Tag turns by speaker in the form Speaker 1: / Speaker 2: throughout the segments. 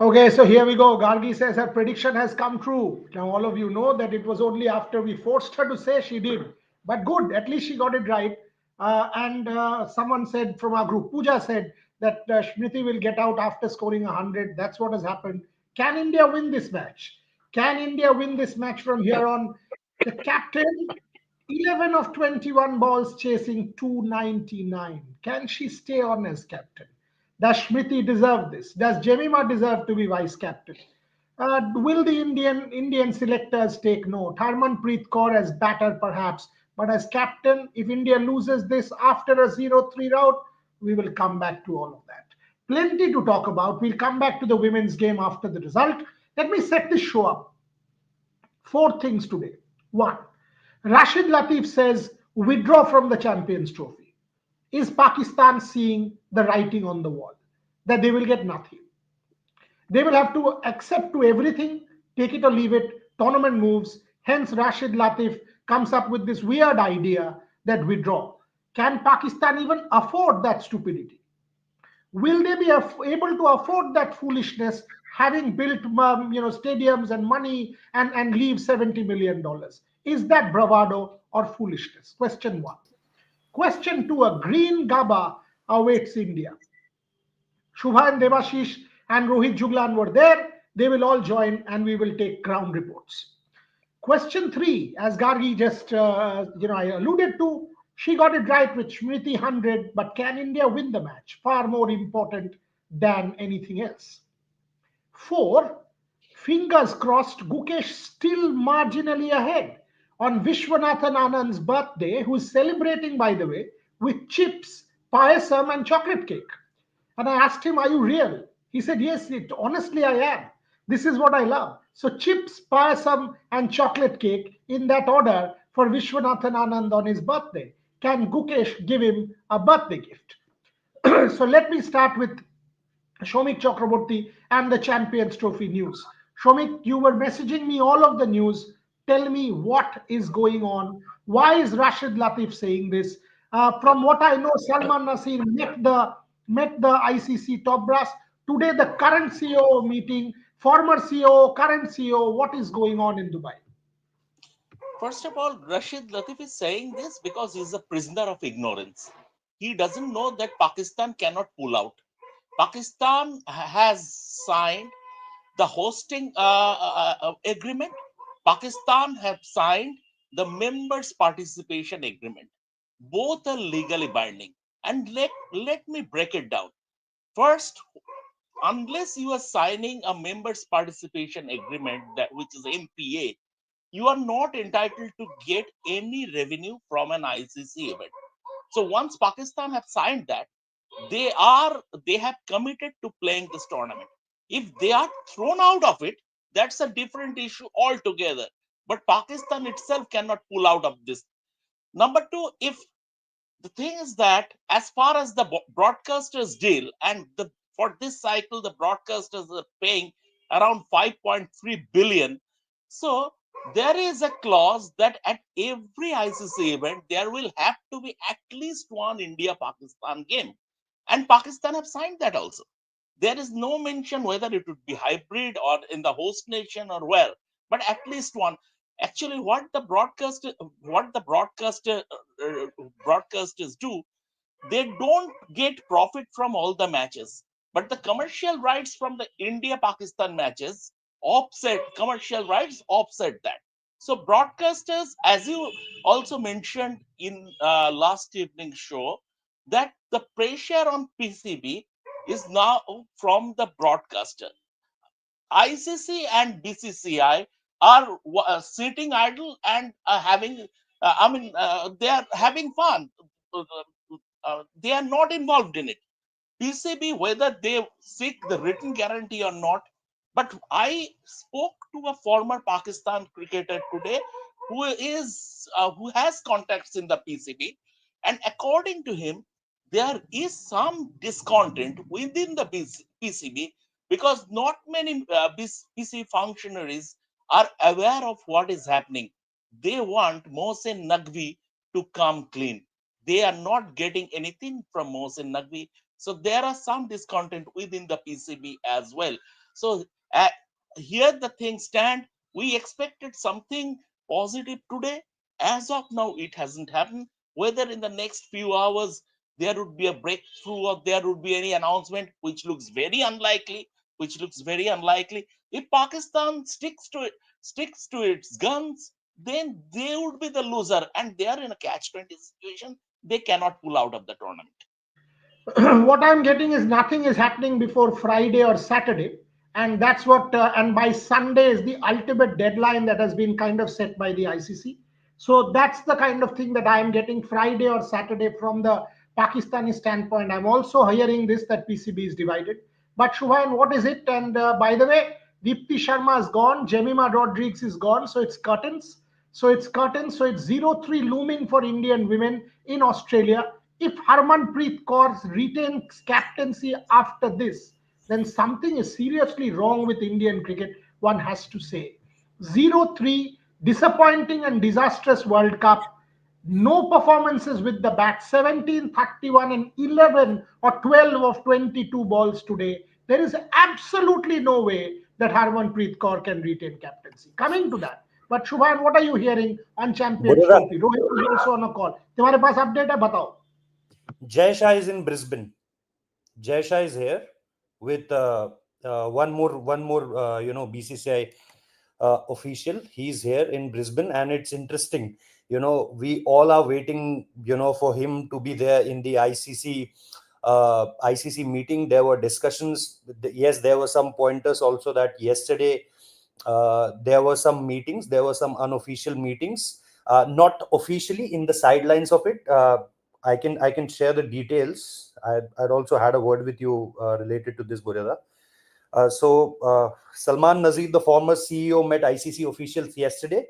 Speaker 1: Okay, so here we go. Gargi says her prediction has come true. Now, all of you know that it was only after we forced her to say she did. But good, at least she got it right. And someone said from our group, Pooja said that Smriti will get out after scoring 100. That's what has happened. Can India win this match? Can India win this match from here on? The captain, 11 of 21 balls chasing 299. Can she stay on as captain? Does Smriti deserve this? Does Jemima deserve to be vice captain? Will the Indian selectors take note? Harmanpreet Kaur as batter perhaps, but as captain, if India loses this after a 0-3 rout, we will come back to all of that. Plenty to talk about. We'll come back to the women's game after the result. Let me set this show up. Four things today. One, Rashid Latif says withdraw from the Champions Trophy. Is Pakistan seeing the writing on the wall that they will get nothing? They will have to accept to everything, take it or leave it, tournament moves. Hence, Rashid Latif comes up with this weird idea that withdraw. Can Pakistan even afford that stupidity? Will they be able to afford that foolishness, having built stadiums and money and leave $70 million? Is that bravado or foolishness? Question one. Question two: a green gaba awaits India. Shubha and Devashish and Rohit Juglan were there. They will all join and we will take ground reports. Question three, as Gargi just I alluded to, she got it right with Smriti 100, but can India win the match? Far more important than anything else. Four, fingers crossed, Gukesh still marginally ahead on Vishwanathan Anand's birthday, who's celebrating, by the way, with chips, payasam, and chocolate cake. And I asked him, are you real? He said, yes, honestly, I am. This is what I love. So, chips, payasam, and chocolate cake in that order for Vishwanathan Anand on his birthday. Can Gukesh give him a birthday gift? So, let me start with Shomik Chakraborty and the Champions Trophy news. Shomik, you were messaging me all of the news. Tell me what is going on. Why is Rashid Latif saying this? From what I know, Salman Nasir met the ICC top brass today. The current CEO meeting, former CEO, current CEO. What is going on in Dubai?
Speaker 2: First of all, Rashid Latif is saying this because he's a prisoner of ignorance. He doesn't know that Pakistan cannot pull out. Pakistan has signed the hosting agreement. Pakistan have signed the members participation agreement. Both are legally binding. And let me break it down. First, unless you are signing a members participation agreement, that which is MPA, you are not entitled to get any revenue from an ICC event. So once Pakistan have signed that, they have committed to playing this tournament. If they are thrown out of it, that's a different issue altogether. But Pakistan itself cannot pull out of this. Number two, if the thing is that as far as the broadcasters deal, and for this cycle the broadcasters are paying around 5.3 billion. So there is a clause that at every ICC event there will have to be at least one India Pakistan game, and Pakistan have signed that also. There is no mention whether it would be hybrid or in the host nation or where, but at least one. Actually, what the broadcasters do, they don't get profit from all the matches, but the commercial rights from the India Pakistan matches offset commercial rights offset that. So broadcasters, as you also mentioned in last evening show, that the pressure on PCB is now from the broadcaster. ICC and BCCI are sitting idle and having, they are having fun. They are not involved in it. PCB, whether they seek the written guarantee or not. But I spoke to a former Pakistan cricketer today who has contacts in the PCB, and according to him, there is some discontent within the PCB because not many PC functionaries are aware of what is happening. They want Mohsen Naqvi to come clean. They are not getting anything from Mohsen Naqvi. So there are some discontent within the PCB as well. So uh, here the things stand. We expected something positive today. As of now, it hasn't happened. Whether in the next few hours there would be a breakthrough or there would be any announcement, which looks very unlikely, if Pakistan sticks to its guns, then they would be the loser, and they are in a catch-20 situation. They cannot pull out of the tournament.
Speaker 1: What I'm getting is nothing is happening before Friday or Saturday, and that's what. And by Sunday is the ultimate deadline that has been kind of set by the ICC. So that's the kind of thing that I am getting Friday or Saturday from the Pakistani standpoint. I'm also hearing this that PCB is divided. But Shubhan, what is it? And by the way, Deepti Sharma is gone, Jemima Rodriguez is gone, so it's curtains. So it's curtains. So it's 0-3 looming for Indian women in Australia. If Harmanpreet Kaur retains captaincy after this, then something is seriously wrong with Indian cricket, one has to say. 0-3, disappointing and disastrous World Cup. No performances with the bat. 17, 31, and 11 or 12 of 22 balls today. There is absolutely no way that Harmanpreet Kaur can retain captaincy. Coming to that. But Shubhan, what are you hearing on Champions
Speaker 3: Burera,
Speaker 1: Trophy? Rohit is also on a call. तुम्हारे पास update है बताओ.
Speaker 3: Jay Shah is in Brisbane. Jay Shah is here with one more BCCI official. He's here in Brisbane, and it's interesting. We all are waiting, for him to be there in the ICC meeting. There were discussions. Yes, there were some pointers also that yesterday there were some meetings. There were some unofficial meetings, not officially in the sidelines of it. I can share the details. I'd also had a word with you related to this, Burera. Salman Nazir, the former CEO, met ICC officials yesterday.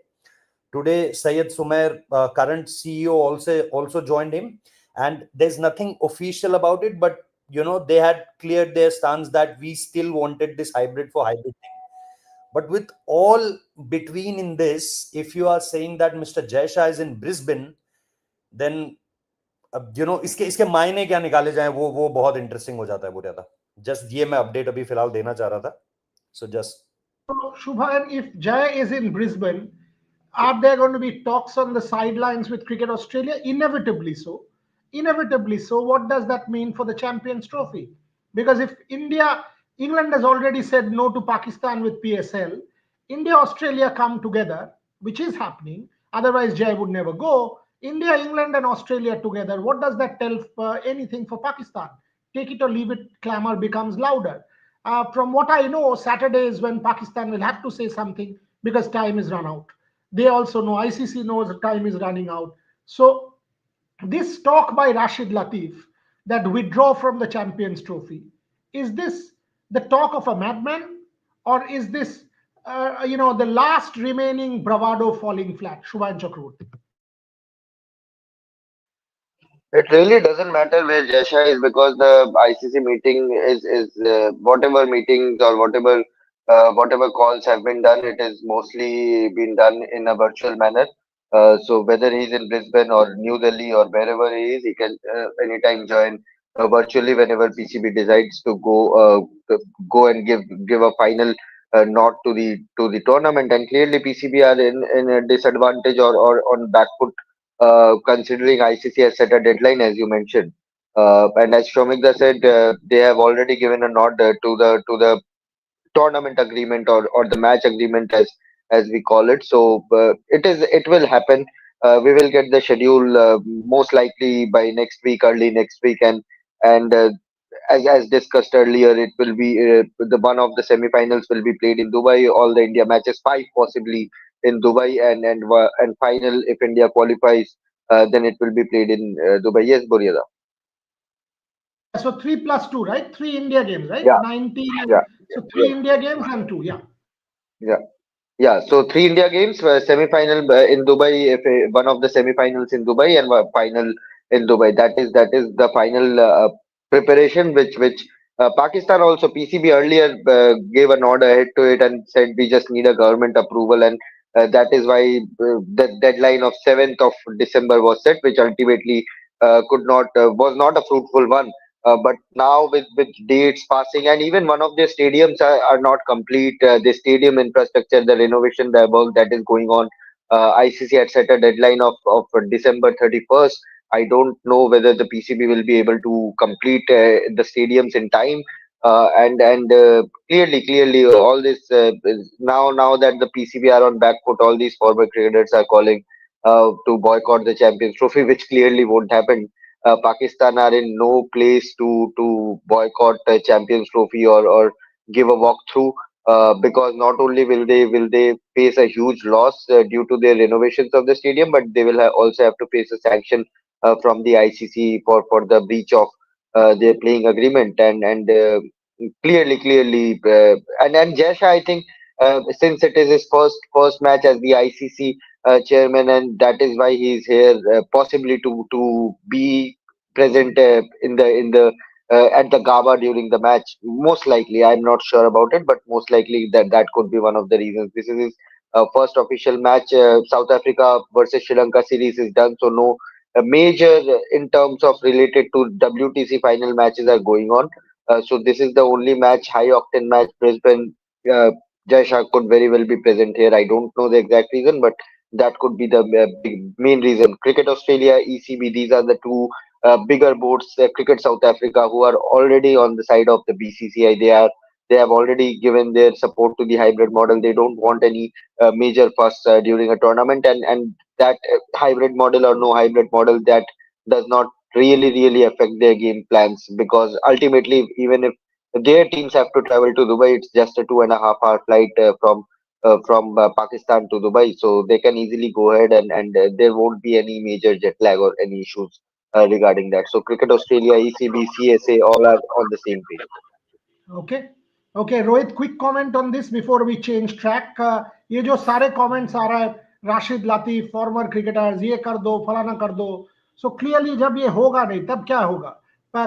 Speaker 3: Today, Syed Sumair, current CEO, also joined him. And there's nothing official about it, but they had cleared their stance that we still wanted this hybrid for hybrid thing. But with all between in this, if you are saying that Mr. Jay Shah is in Brisbane, then अब इसके मायने क्या निकाले जाएं वो बहुत interesting हो जाता है बुरा. जस्ट ये मैं अपडेट अभी फिलहाल देना चाह रहा था. So just
Speaker 1: Shubhan, if Jay is in Brisbane, are there going to be talks on the sidelines with Cricket Australia? Inevitably so. Inevitably so. What does that mean for the Champions Trophy? Because if England has already said no to Pakistan with PSL, India, Australia come together, which is happening. Otherwise, Jay would never go. India, England, and Australia together. What does that tell anything for Pakistan? Take it or leave it, clamor becomes louder. From what I know, Saturday is when Pakistan will have to say something because time is run out. They also know, ICC knows time is running out. So this talk by Rashid Latif that withdraw from the Champions Trophy, is this the talk of a madman, or is this the last remaining bravado falling flat? Shubhan Chakraborty.
Speaker 4: It really doesn't matter where Jasha is because the ICC meeting is whatever meetings or whatever calls have been done, it is mostly been done in a virtual manner. So whether he's in Brisbane or New Delhi or wherever he is, he can anytime join virtually whenever PCB decides to go and give a final nod to the tournament. And clearly PCB are in a disadvantage or on back foot considering ICC has set a deadline, as you mentioned. And as Shomikda said, they have already given a nod to the tournament agreement or the match agreement as we call it. So it will happen. We will get the schedule most likely by next week, early next week, and as discussed earlier, it will be the one of the semi-finals will be played in Dubai. All the India matches, five possibly in Dubai, and final if India qualifies, then it will be played in Dubai. Yes, Buriada.
Speaker 1: Yeah, so 3+2, right? Three India games, right?
Speaker 4: Yeah,
Speaker 1: 19.
Speaker 4: yeah,
Speaker 1: So three India games and two. Yeah.
Speaker 4: yeah. Yeah, so three India games, semi-final in Dubai, one of the semi-finals in Dubai and one final in Dubai. That is the final preparation, which Pakistan also PCB earlier gave a nod ahead to it and said we just need a government approval, and that is why the deadline of 7th of December was set, which ultimately could not was not a fruitful one. But now with dates passing, and even one of the stadiums are not complete, the stadium infrastructure, the renovation, the work that is going on, ICC had set a deadline of December 31st. I don't know whether the PCB will be able to complete the stadiums in time. And clearly, all this now that the PCB are on back foot, all these former cricketers are calling to boycott the Champions Trophy, which clearly won't happen. Pakistan are in no place to boycott Champions Trophy or give a walkthrough, because not only will they face a huge loss due to their renovations of the stadium, but they will also have to face a sanction from the ICC for the breach of their playing agreement. And clearly, and Jasha, I think, since it is his first match as the ICC chairman, and that is why he is here, possibly to be present at the Gaba during the match. Most likely, I'm not sure about it, but most likely that could be one of the reasons. This is his first official match. South Africa versus Sri Lanka series is done, so no major in terms of related to WTC final matches are going on. So this is the only match, high octane match. Brisbane, Jai Shah could very well be present here. I don't know the exact reason, but that could be the main reason. Cricket Australia, ECB, these are the two bigger boards. Cricket South Africa, who are already on the side of the BCCI, they have already given their support to the hybrid model. They don't want any major fuss during a tournament, and that hybrid model or no hybrid model, that does not really affect their game plans, because ultimately, even if their teams have to travel to Dubai, it's just a 2.5 hour flight from Pakistan to Dubai, so they can easily go ahead, and there won't be any major jet lag or any issues regarding that. So Cricket Australia, ECB, CSA, all are on the same page.
Speaker 1: Okay. Okay, Rohit, quick comment on this before we change track. ये जो सारे comments आ रहा है, Rashid लातीफ, farmer cricketers, ये कर दो, फलाना कर दो. सो क्लियरली जब ये होगा नहीं, तब क्या होगा?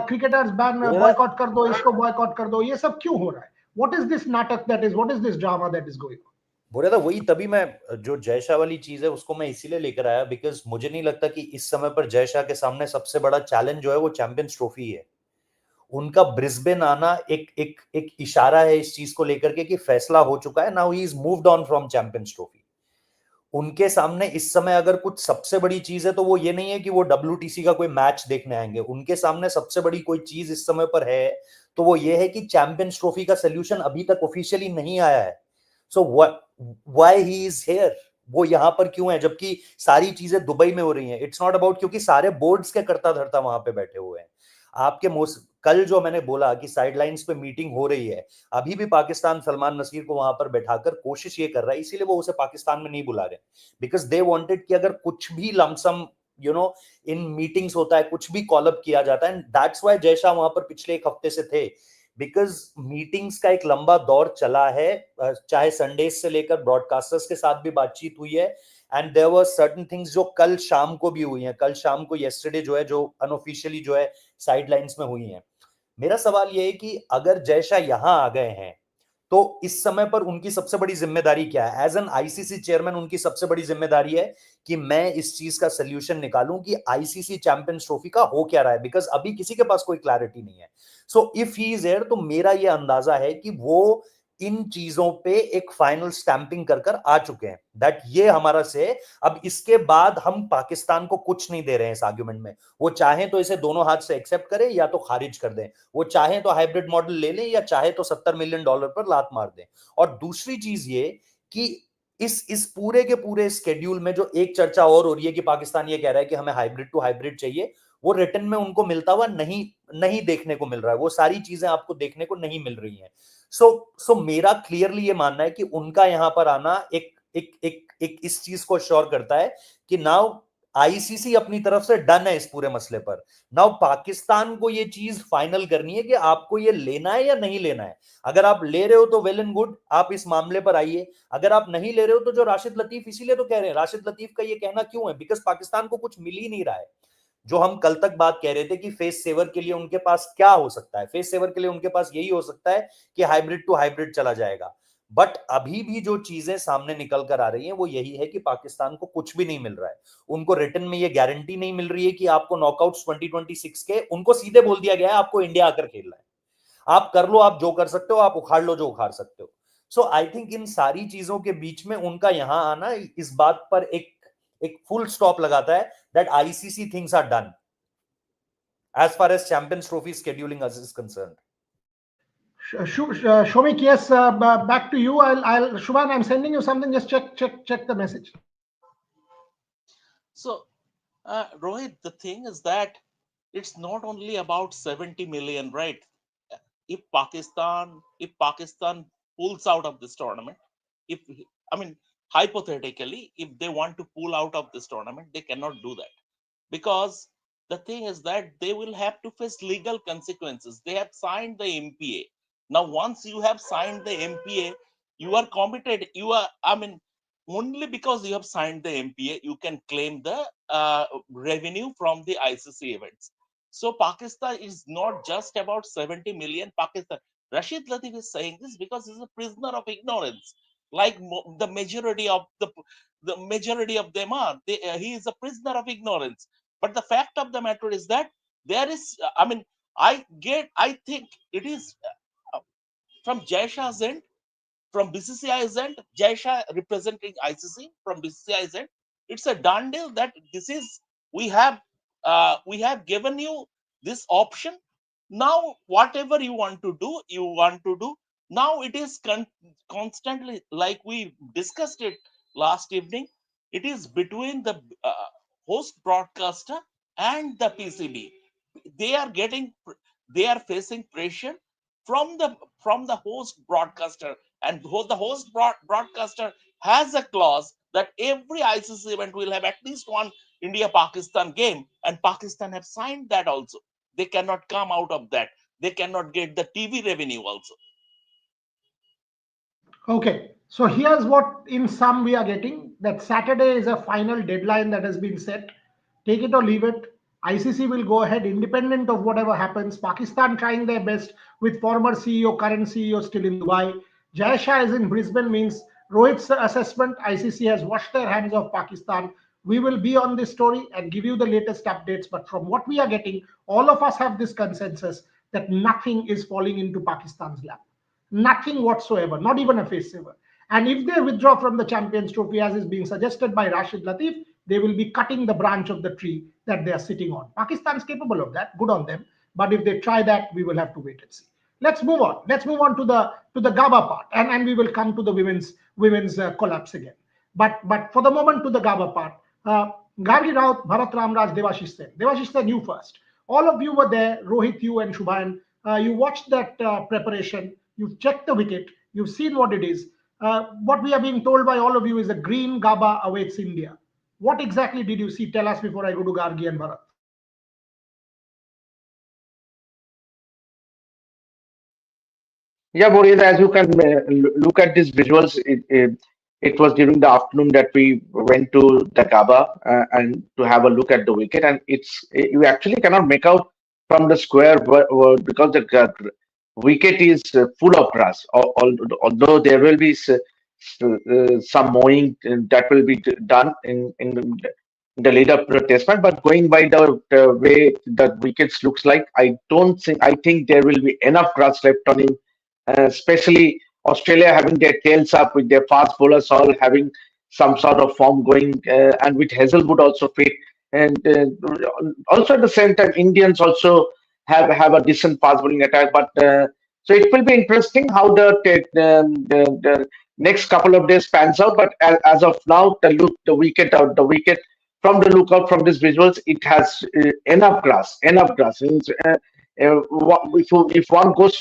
Speaker 1: क्रिकेटर्स बैन, बॉयकॉट कर दो, इसको बॉयकॉट कर दो, ये सब क्यों हो रहा है? What is this नाटक that is? What is this drama that is going on?
Speaker 3: बोला था वही, तभी मैं जो जय शाह वाली चीज है उसको मैं इसीलिए लेकर आया, बिकॉज मुझे नहीं लगता कि इस समय पर जय शाह के सामने सबसे बड़ा चैलेंज जो है वो चैंपियंस ट्रॉफी है. उनका ब्रिस्बेन आना एक इशारा है इस चीज को लेकर के कि फैसला हो चुका है. Now he is moved on from champions trophy. उनके सामने इस समय अगर कुछ सबसे बड़ी चीज है तो वो ये नहीं है कि वो WTC का कोई मैच देखने आएंगे. उनके सामने सबसे बड़ी कोई चीज इस समय पर है तो वो ये है कि चैंपियंस ट्रॉफी का सोल्यूशन अभी तक ऑफिशियली नहीं आया है. So why he is here, वो यहां पर क्यों है जबकि सारी चीजें दुबई में हो रही हैं. इट्स नॉट अबाउट, क्योंकि सारे बोर्ड्स के करता धरता वहां पे बैठे हुए हैं. आपके कल जो मैंने बोला कि साइडलाइंस पे मीटिंग हो रही है, अभी भी पाकिस्तान सलमान नसीर को वहां पर बैठाकर कोशिश ये कर रहा है, इसीलिए वो उसे पाकिस्तान में नहीं बुला रहे, बिकॉज दे वांटेड कि अगर कुछ भी लमसम इन मीटिंग्स होता है, कुछ भी कॉल अप किया जाता है. दैट्स व्हाई जय शाह वहां पर पिछले एक हफ्ते से थे, बिकॉज मीटिंग्स का एक लंबा दौर चला है. चाहे संडेज से लेकर ब्रॉडकास्टर्स के साथ भी बातचीत हुई है, and there were certain things जो कल शाम को भी हुई हैं. कल शाम को येस्टरडे जो है, जो अनऑफिशियली जो है साइडलाइंस में हुई हैं. मेरा सवाल यह है कि अगर जय शाह यहां आ गए हैं तो इस समय पर उनकी सबसे बड़ी जिम्मेदारी क्या है? एज एन आईसीसी चेयरमैन उनकी सबसे बड़ी जिम्मेदारी है कि मैं इस चीज का सोल्यूशन निकालूं कि आईसीसी चैंपियंस ट्रॉफी का हो क्या रहा है, बिकॉज अभी किसी के पास कोई क्लैरिटी नहीं है. So if he is here तो मेरा यह अंदाजा है कि वो इन चीजों पे एक फाइनल स्टैंपिंग कर कर आ चुके हैं, दैट ये हमारा से अब इसके बाद हम पाकिस्तान को कुछ नहीं दे रहे हैं इस आर्ग्यूमेंट में. वो चाहें तो इसे दोनों हाथ से एक्सेप्ट करें या तो खारिज कर दें. वो चाहें तो हाइब्रिड मॉडल ले लें या चाहे तो $70 मिलियन पर लात मार दें. और दूसरी चीज ये कि इस पूरे के पूरे स्केड्यूल में जो एक चर्चा और हो रही है कि पाकिस्तान ये कह रहा है कि हमें हाइब्रिड टू हाइब्रिड चाहिए, वो रिटर्न में उनको मिलता हुआ नहीं देखने को मिल रहा है. वो सारी चीजें आपको देखने को नहीं मिल रही हैं. सो मेरा क्लियरली ये मानना है कि उनका यहां पर आना एक इस चीज को श्योर करता है कि नाउ आईसीसी अपनी तरफ से डन है इस पूरे मसले पर. नाउ पाकिस्तान को ये चीज फाइनल करनी है कि आपको ये लेना है या नहीं लेना है. अगर आप ले रहे हो तो वेल एंड गुड, आप इस मामले पर आइए. अगर आप नहीं ले रहे हो तो जो राशिद लतीफ, इसीलिए तो कह रहे हैं, राशिद लतीफ का ये कहना क्यों है, बिकॉज पाकिस्तान को कुछ मिल ही नहीं रहा है. जो हम कल तक बात कह रहे थे कि फेस सेवर के लिए उनके पास क्या हो सकता है, फेस सेवर के लिए उनके पास यही हो सकता है कि हाइब्रिड टू हाइब्रिड चला जाएगा. बट अभी भी जो चीजें सामने निकल कर आ रही हैं वो यही है कि पाकिस्तान को कुछ भी नहीं मिल रहा है। उनको रिटर्न में ये गारंटी नहीं मिल रही है कि आपको नॉकआउट्स 2026 के, उनको सीधे बोल दिया गया है आपको इंडिया आकर खेलना है, आप कर लो, आप जो कर सकते हो, आप उखाड़ लो जो उखाड़ सकते हो। सो आई थिंक इन सारी चीजों के बीच में उनका यहां आना इस बात पर एक एक फुल स्टॉप लगाता है that ICC things are done as far as Champions Trophy scheduling is concerned.
Speaker 1: Shomik, yes, back to you. Shubhan, I'm sending you something. Just check the message.
Speaker 2: So, Rohit, the thing is that it's not only about 70 million, right? If Pakistan pulls out of this tournament, if I mean hypothetically, if they want to pull out of this tournament, they cannot do that, because the thing is that they will have to face legal consequences. They have signed the MPA. Now, once you have signed the MPA, you are committed. You are, I mean, only because you have signed the MPA, you can claim the revenue from the ICC events. So Pakistan is not just about 70 million. Pakistan. Rashid Latif is saying this because he's a prisoner of ignorance, like the majority of them are. He is a prisoner of ignorance. But the fact of the matter is that there is, I think it is from Jay Shah's end, from BCCI's end, Jay Shah representing ICC from BCCI's end, it's a done deal that this is, we have given you this option. Now, whatever you want to do, you want to do. Now it is constantly, like we discussed it last evening, it is between the host broadcaster and the PCB. They are facing pressure from the host broadcaster, and the host broadcaster has a clause that every ICC event will have at least one India Pakistan game, and Pakistan have signed that also. They cannot come out of that. They cannot get the TV revenue also.
Speaker 1: Okay, so here's what in sum we are getting, that Saturday is a final deadline that has been set. Take it or leave it. ICC will go ahead independent of whatever happens. Pakistan trying their best with former CEO, current CEO still in Dubai. Jay Shah is in Brisbane, means Rohit's assessment, ICC has washed their hands of Pakistan. We will be on this story and give you the latest updates. But from what we are getting, all of us have this consensus that nothing is falling into Pakistan's lap. Nothing whatsoever, not even a face saver. And if they withdraw from the Champions Trophy, as is being suggested by Rashid Latif, they will be cutting the branch of the tree that they are sitting on. Pakistan is capable of that. Good on them. But if they try that, we will have to wait and see. Let's move on. Let's move on to the GABA part, and we will come to the women's collapse again. But for the moment, to the GABA part. Gargi Raut, Bharat Ramraj, Devashish Sen. Devashish Sen, you first. All of you were there, Rohit, you and Shubhan. You watched that preparation. You've checked the wicket. You've seen what it is. What we are being told by all of you is a green GABA awaits India. What exactly did you see? Tell us before I go to Gargi and Bharat.
Speaker 5: Yeah, Boris, as you can look at these visuals, it was during the afternoon that we went to the Kaaba and to have a look at the wicket, and you actually cannot make out from the square because the wicket is full of grass. Although there will be some mowing that will be done in the lead up to the test match, but going by the way the wickets looks like, I think there will be enough grass left on him, especially Australia having their tails up with their fast bowlers all having some sort of form going, and with Hazelwood also fit, and also at the same time Indians also have a decent fast bowling attack. But so it will be interesting how the next couple of days pans out. But as of now, the wicket from the lookout from these visuals, it has enough grass, enough grass. Means, if one goes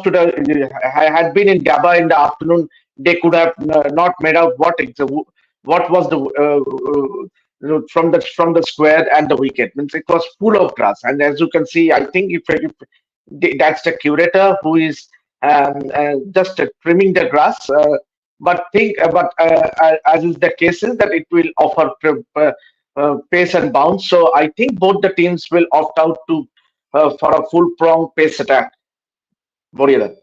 Speaker 5: to the had been in Gaba in the afternoon, they could have not made out what was the from the square and the wicket. Means it was full of grass, and as you can see, I think if that's the curator who is just trimming the grass. But as is the case, is that it will offer pace and bounce. So I think both the teams will opt out to for a full prong pace attack. What do you think?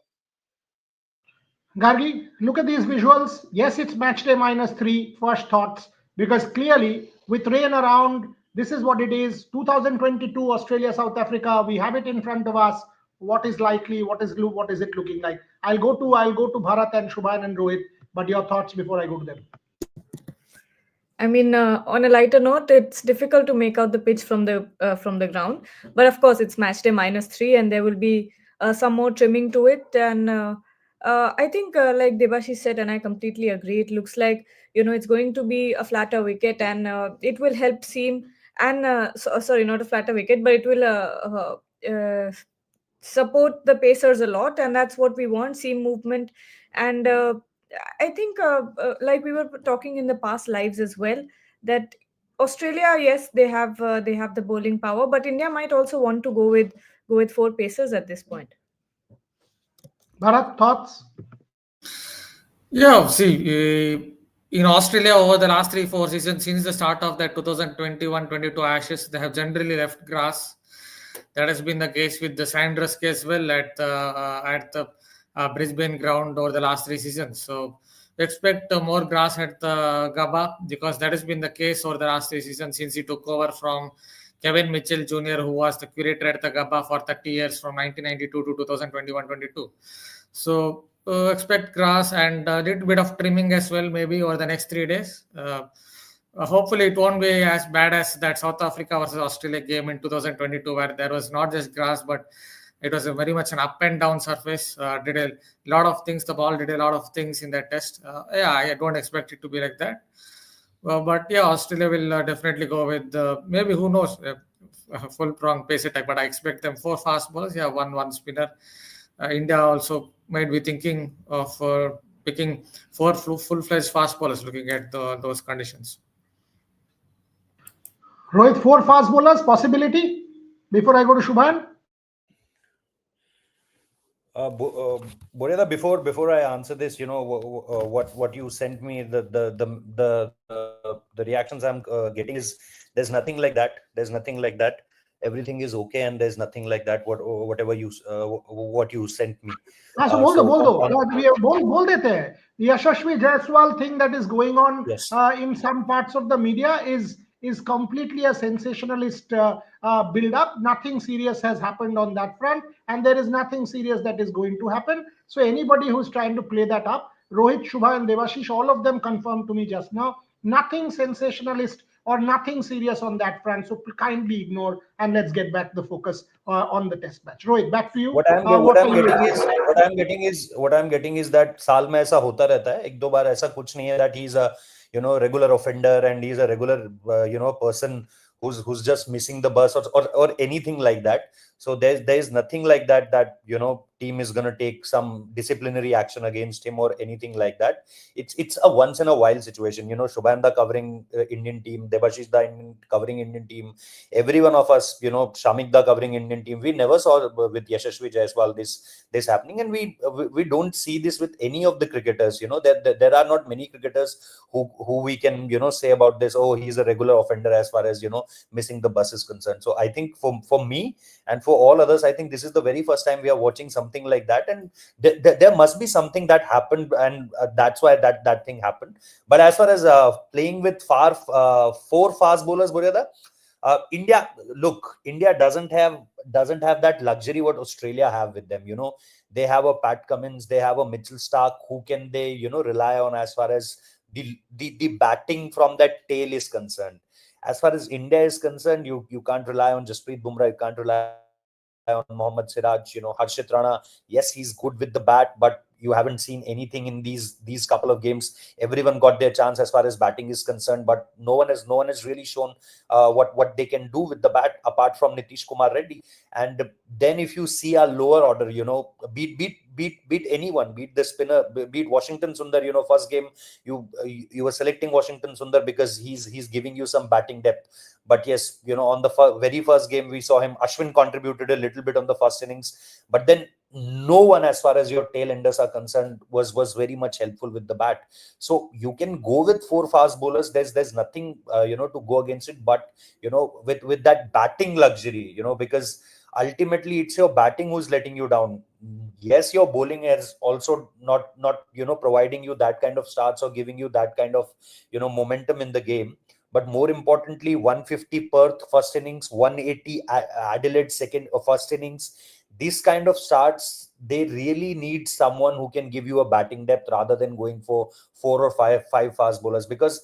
Speaker 1: Gargi, look at these visuals. Yes, it's match day -3. First thoughts, because clearly with rain around, this is what it is. 2022 Australia South Africa. We have it in front of us. What is likely? What is it looking like? I'll go to Bharat and Shubhan and Rohit. But your thoughts before I go to them.
Speaker 6: I mean, on a lighter note, it's difficult to make out the pitch from the ground. But of course, it's match day -3, and there will be some more trimming to it. And I think, like Debashi said, and I completely agree. It looks like it's going to be a flatter wicket, and it will help seam. And sorry, not a flatter wicket, but it will support the pacers a lot, and that's what we want: seam movement. And I think, like we were talking in the past lives as well, that Australia, yes, they have the bowling power, but India might also want to go with four pacers at this point.
Speaker 1: Bharat, thoughts?
Speaker 7: Yeah, see, in Australia over the last 3-4 seasons, since the start of the 2021-22 Ashes, they have generally left grass. That has been the case with the Sanders as well at the Brisbane ground over the last 3 seasons. So we expect more grass at the Gabba, because that has been the case over the last 3 seasons since he took over from Kevin Mitchell Jr., who was the curator at the Gabba for 30 years from 1992 to 2021-22. So expect grass and a little bit of trimming as well, maybe over the next 3 days. Hopefully, it won't be as bad as that South Africa versus Australia game in 2022, where there was not just grass, but it was very much an up and down surface. Did a lot of things. The ball did a lot of things in that test. Yeah, I don't expect it to be like that. But yeah, Australia will definitely go with maybe, who knows, full prong pace attack. But I expect them 4 fast bowlers. Yeah, one spinner. India also might be thinking of picking 4 full-fledged fast bowlers, looking at those conditions.
Speaker 1: Rohit, 4 fast bowlers, possibility? Before I go to Shubhan?
Speaker 3: Boreda, before I answer this, what you sent me, the reactions I'm getting is there's nothing like that. There's nothing like that. Everything is okay, and there's nothing like that. Whatever what you sent me.
Speaker 1: हाँ, so बोल देते हैं. The Yashasvi Jaiswal thing that is going on
Speaker 3: Yes.
Speaker 1: In some parts of the media is completely a sensationalist build-up. Nothing serious has happened on that front, and there is nothing serious that is going to happen. So anybody who's trying to play that up, Rohit, Shubha, and Devashish, all of them confirmed to me just now. Nothing sensationalist or nothing serious on that front. So kindly ignore, and let's get back the focus on the test match. Rohit, back to you.
Speaker 3: What I'm getting is that साल में ऐसा होता रहता है. एक दो बार ऐसा कुछ नहीं है that he's a regular offender and he's a regular person who's just missing the bus or anything like that. So there's nothing like that team is going to take some disciplinary action against him or anything like that. It's a once in a while situation. Shubhanda covering Indian team, Debashish covering Indian team, every one of us, Shamik covering Indian team. We never saw with Yashasvi Jaiswal this happening, and we don't see this with any of the cricketers. There are not many cricketers who we can say about this. Oh, he's a regular offender as far as missing the bus is concerned. So I think for me and for all others, I think this is the very first time we are watching something like that, and there must be something that happened, and that's why that thing happened. But as far as playing with 4 fast bowlers, Boreda, India doesn't have that luxury what Australia have with them. They have a Pat Cummins, they have a Mitchell Stark, who can they rely on as far as the batting from that tail is concerned. As far as India is concerned, you can't rely on Jasprit Bumrah, you can't rely on Mohammad Siraj, Harshit Rana. Yes, he's good with the bat, but you haven't seen anything in these couple of games. Everyone got their chance as far as batting is concerned, but no one has really shown what they can do with the bat apart from Nitish Kumar Reddy. And then if you see a lower order, beat anyone, beat the spinner, beat Washington Sundar. First game you were selecting Washington Sundar because he's giving you some batting depth. But yes, on the very first game we saw him. Ashwin contributed a little bit on the first innings, but then no one, as far as your tail enders are concerned, was very much helpful with the bat. So you can go with 4 fast bowlers. There's nothing to go against it. But with that batting luxury, because ultimately it's your batting who's letting you down. yes, your bowling is also not providing you that kind of starts or giving you that kind of momentum in the game. But more importantly, 150 Perth first innings, 180 Adelaide second first innings. These kind of starts, they really need someone who can give you a batting depth rather than going for four or five fast bowlers, because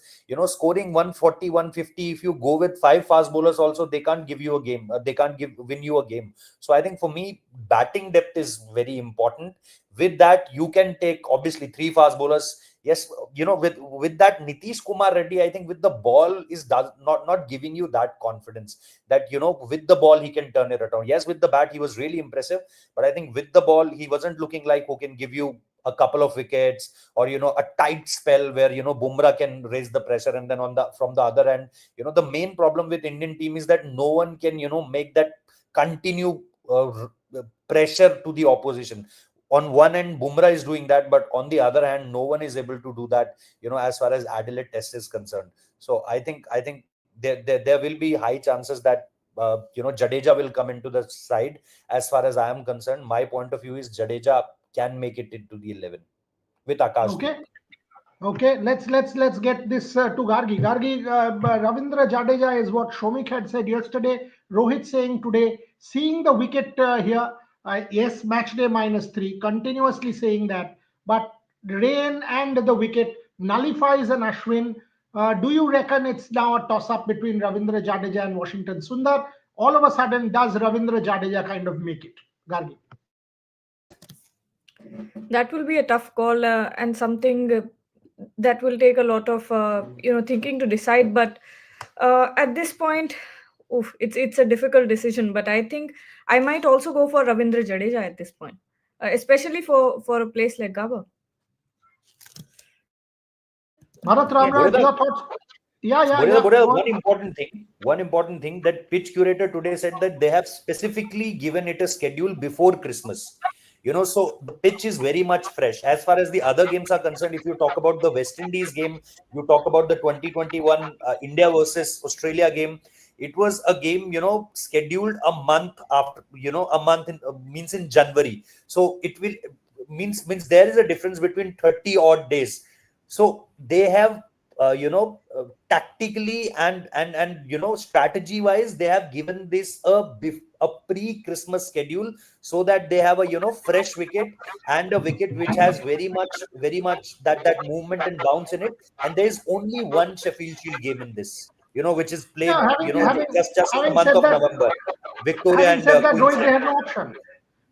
Speaker 3: scoring 140 150, if you go with five fast bowlers also, they can't give you a game, they can't win you a game. So I think for me, batting depth is very important. With that, you can take obviously three fast bowlers. Yes, with that Nitish Kumar Reddy, I think with the ball is does not giving you that confidence that with the ball he can turn it around. Yes, with the bat he was really impressive, but I think with the ball he wasn't looking like who can give you a couple of wickets, or a tight spell where Bumrah can raise the pressure. And then from the other end, the main problem with Indian team is that no one can make that continue pressure to the opposition. On one end, Bumrah is doing that, but on the other hand, no one is able to do that. As far as Adelaide Test is concerned. So I think there will be high chances that Jadeja will come into the side. As far as I am concerned, my point of view is Jadeja can make it into the 11 with Akash.
Speaker 1: Okay. Okay, let's get this to Gargi. Gargi, Ravindra Jadeja is what Shomik had said yesterday. Rohit saying today, seeing the wicket here. Yes, match day -3, continuously saying that. But rain and the wicket nullifies an Ashwin. Do you reckon it's now a toss up between Ravindra Jadeja and Washington Sundar? All of a sudden, does Ravindra Jadeja kind of make it? Gargi.
Speaker 6: That will be a tough call, and something that will take a lot of thinking to decide. But at this point, it's a difficult decision. But I think I might also go for Ravindra Jadeja at this point, especially for a place like Gaba.
Speaker 1: Bharat Ramraj, your thoughts? Yeah, yeah, yeah.
Speaker 3: Bodhidha,
Speaker 1: Go on.
Speaker 3: one important thing that pitch curator today said that they have specifically given it a schedule before Christmas. So the pitch is very much fresh. As far as the other games are concerned, if you talk about the West Indies game, you talk about the 2021 India versus Australia game, it was a game, scheduled a month after, a month means in January. So it will means there is a difference between 30 odd days. So they have tactically and strategy wise, they have given this a pre-Christmas schedule, so that they have a fresh wicket, and a wicket which has very much that movement and bounce in it. And there is only one Sheffield Shield game in this, which is
Speaker 1: Yeah,
Speaker 3: played just in the
Speaker 1: having
Speaker 3: month
Speaker 1: said
Speaker 3: of
Speaker 1: that,
Speaker 3: November, Victoria
Speaker 1: having
Speaker 3: and
Speaker 1: said that, Rohit, they
Speaker 3: Queensland.
Speaker 1: had no option.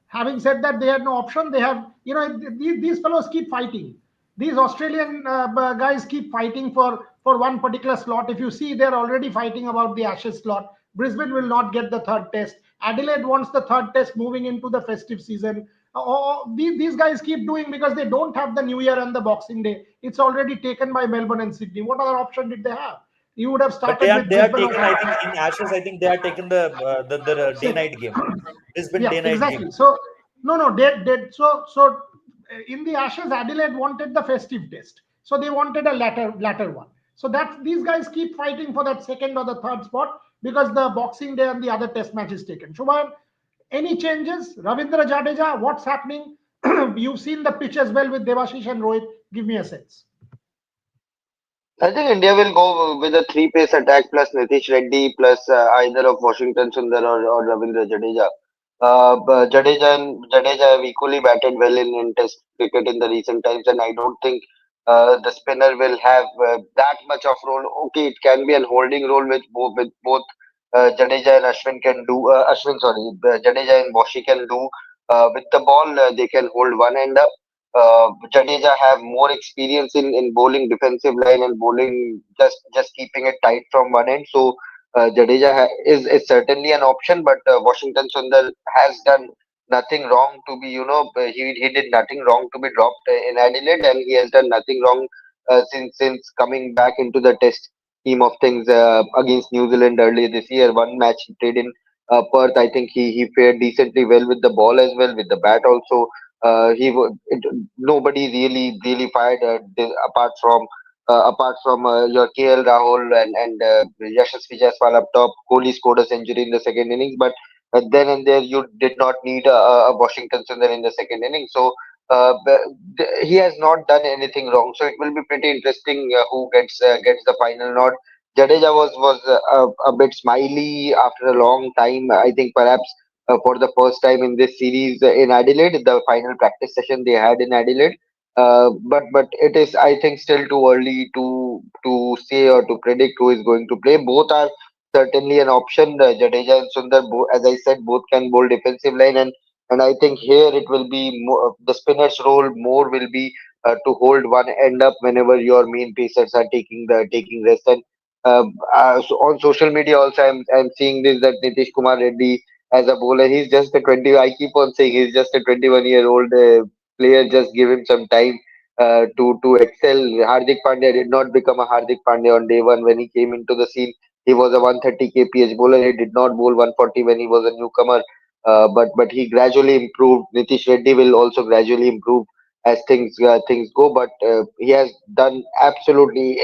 Speaker 1: Having said that, they had no option. They have, these fellows keep fighting. These Australian guys keep fighting for one particular slot. If you see, they're already fighting about the Ashes slot. Brisbane will not get the third test. Adelaide wants the third test moving into the festive season. These guys keep doing because they don't have the New Year and the Boxing Day. It's already taken by Melbourne and Sydney. What other option did they have? You would have
Speaker 3: But they
Speaker 1: started
Speaker 3: are
Speaker 1: with
Speaker 3: they are
Speaker 1: Brisbane.
Speaker 3: taken, I think, in Ashes. I think they are taken the day
Speaker 1: Six.
Speaker 3: night game, Brisbane
Speaker 1: Yeah,
Speaker 3: day night game.
Speaker 1: exactly. So no, so in the Ashes, Adelaide wanted the festive test, so they wanted a latter one. So that these guys keep fighting for that second or the third spot because the Boxing Day and the other test match is taken. Shubham, any changes? Ravindra Jadeja, what's happening? You've seen the pitch as well with Devashish and Rohit. Give me a sense.
Speaker 4: I think India will go with a three-pace attack plus Nitish Reddy plus either of Washington Sundar or Ravindra Jadeja. But Jadeja have equally batted well in Test cricket in the recent times, and I don't think the spinner will have that much of role. Okay, it can be a holding role with both Jadeja and Ashwin can do. Jadeja and Boshi can do. With the ball, they can hold one end up. Jadeja have more experience in bowling defensive line and bowling just keeping it tight from one end. So is certainly an option, but Washington Sundar has done nothing wrong to be he did nothing wrong to be dropped in Adelaide, and he has done nothing wrong since coming back into the Test scheme of things against New Zealand earlier this year. One match he played in Perth, I think he fared decently well with the ball as well, with the bat also. Nobody really fired apart from your KL Rahul and Yashasvi Jaiswal up top. Kohli scored a century in the second innings, but then and there you did not need a Washington Sundar in the second inning. So he has not done anything wrong. So it will be pretty interesting who gets the final nod. Jadeja was a bit smiley after a long time. I think perhaps for the first time in this series in Adelaide, the final practice session they had in Adelaide. But it is, I think, still too early to say or to predict who is going to play. Both are certainly an option. Jadeja and Sundar, as I said, both can bowl defensive line, and I think here it will be more, the spinner's role more will be to hold one end up whenever your main pacers are taking rest. And so on social media also, I'm seeing this that Nitish Kumar Reddy as a bowler, he's just a 20. I keep on saying he's just a 21-year-old player. Just give him some time to excel. Hardik Pandya did not become a Hardik Pandya on day one when he came into the scene. He was a 130 kph bowler. He did not bowl 140 when he was a newcomer. But he gradually improved. Nitish Reddy will also gradually improve as things go. But he has done absolutely.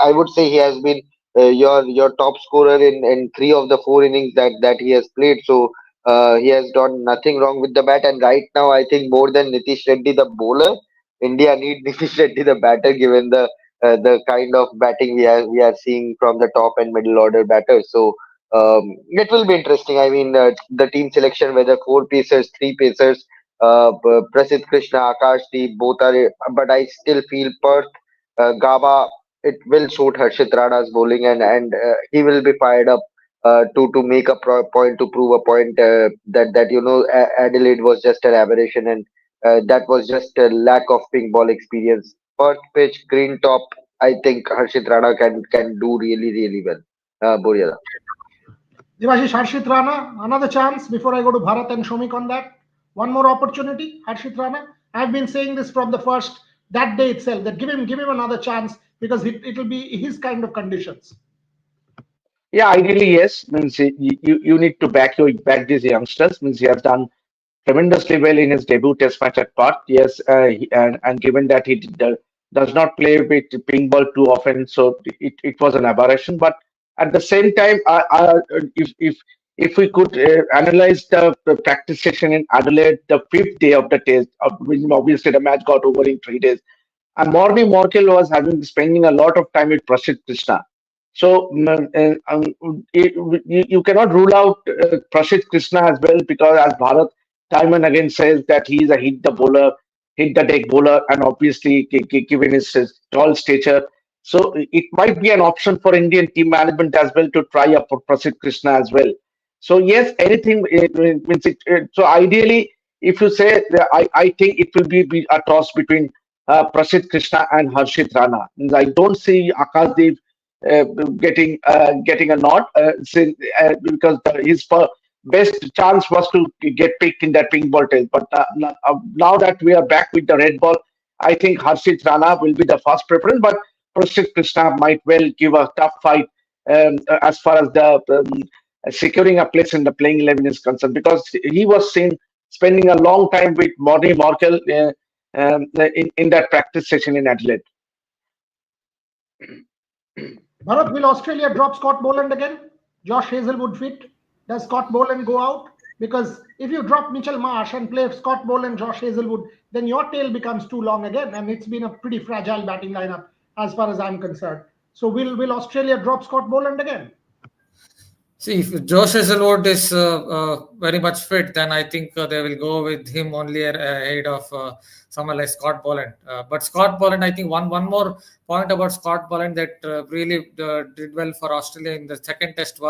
Speaker 4: I would say he has been your top scorer in three of the four innings that he has played. So he has done nothing wrong with the bat. And right now, I think more than Nitish Reddy, the bowler, India need Nitish Reddy, the batter, given the kind of batting we are seeing from the top and middle order batters. So it will be interesting. I mean, the team selection, whether four pacers, three pacers, Prasidh Krishna, Akashdeep, both are. But I still feel Perth, Gaba, it will suit Harshit Rana's bowling, and he will be fired up to make a point, to prove a point that Adelaide was just an aberration, and that was just a lack of pink ball experience. Perth pitch, green top. I think Harshit Rana can do really well. Boriala.
Speaker 1: Devashish, Harshit Rana, another chance before I go to Bharat and Shomik on that. One more opportunity, Harshit Rana. I've been saying this from the first that day itself that give him another chance because it'll be his kind of conditions.
Speaker 5: Yeah, ideally, yes. Means you need to back these youngsters. Means he has done tremendously well in his debut test match at Perth. Yes, and given that does not play with pink ball too often, so it was an aberration. But at the same time, if we could analyze the practice session in Adelaide, the fifth day of the test, obviously the match got over in 3 days, and Morny Morkel was spending a lot of time with Prasidh Krishna. So you cannot rule out Prasidh Krishna as well, because as Bharat time and again says that he is a hit the bowler, hit the deck bowler, and obviously given his tall stature. So it might be an option for Indian team management as well to try up for Prasidh Krishna as well. So yes, anything means it. So ideally, if you say, I think it will be a toss between Prasidh Krishna and Harshit Rana. Means I don't see Akashdeep uh, getting a nod because his best chance was to get picked in that pink ball test. But now that we are back with the red ball, I think Harshit Rana will be the first preference. But Prasidh Krishna might well give a tough fight as far as the securing a place in the playing 11 is concerned, because he was seen spending a long time with Morny Morkel in that practice session in Adelaide.
Speaker 1: Bharat, will Australia drop Scott Boland again? Josh Hazelwood fit? Does Scott Boland go out? Because if you drop Mitchell Marsh and play Scott Boland, Josh Hazelwood, then your tail becomes too long again, and it's been a pretty fragile batting lineup as far as I'm concerned. So will Australia drop Scott Boland again?
Speaker 7: See, if Josh Hazelwood is very much fit, then I think they will go with him only ahead of someone like Scott Boland. But Scott Boland, I think one more point about Scott Boland that really did well for Australia in the second test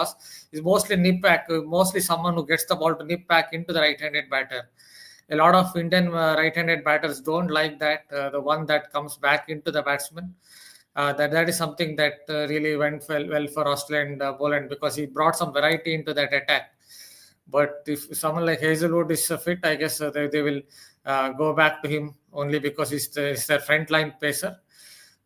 Speaker 7: is mostly nip back, mostly someone who gets the ball to nip back into the right-handed batter. A lot of Indian right-handed batters don't like that, the one that comes back into the batsman. That is something that really went well for Australia and Boland, because he brought some variety into that attack. But if someone like Hazelwood is fit, I guess they will go back to him only because he's their frontline pacer.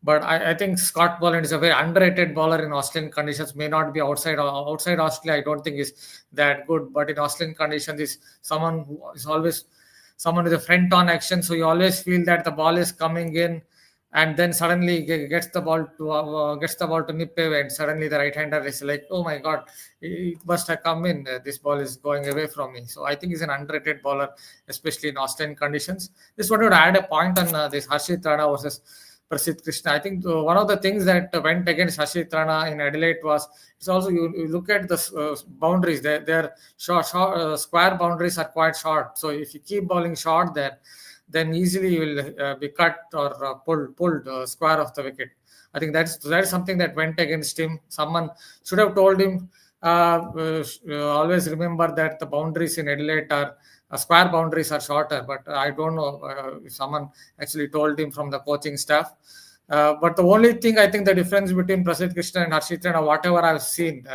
Speaker 7: But I think Scott Boland is a very underrated bowler in Australian conditions. May not be outside Australia. I don't think is that good. But in Australian conditions, is someone who is always someone with a front on action. So you always feel that the ball is coming in and then suddenly gets the ball to nip away, and suddenly the right hander is like, oh my god, it must have come in. This ball is going away from me. So I think he's an underrated bowler, especially in Australian conditions. Just wanted to add a point on this Harshit Rana versus Prasidh Krishna. I think one of the things that went against Harshit Rana in Adelaide was, it's also, you look at the boundaries. Their short, square boundaries are quite short. So if you keep bowling short there, then easily you will be cut or pulled square of the wicket. I think that's something that went against him. Someone should have told him, always remember that the boundaries in Adelaide are square boundaries are shorter. But I don't know if someone actually told him from the coaching staff. But the only thing, I think the difference between Prasidh Krishna and Harshit Rana, whatever I've seen,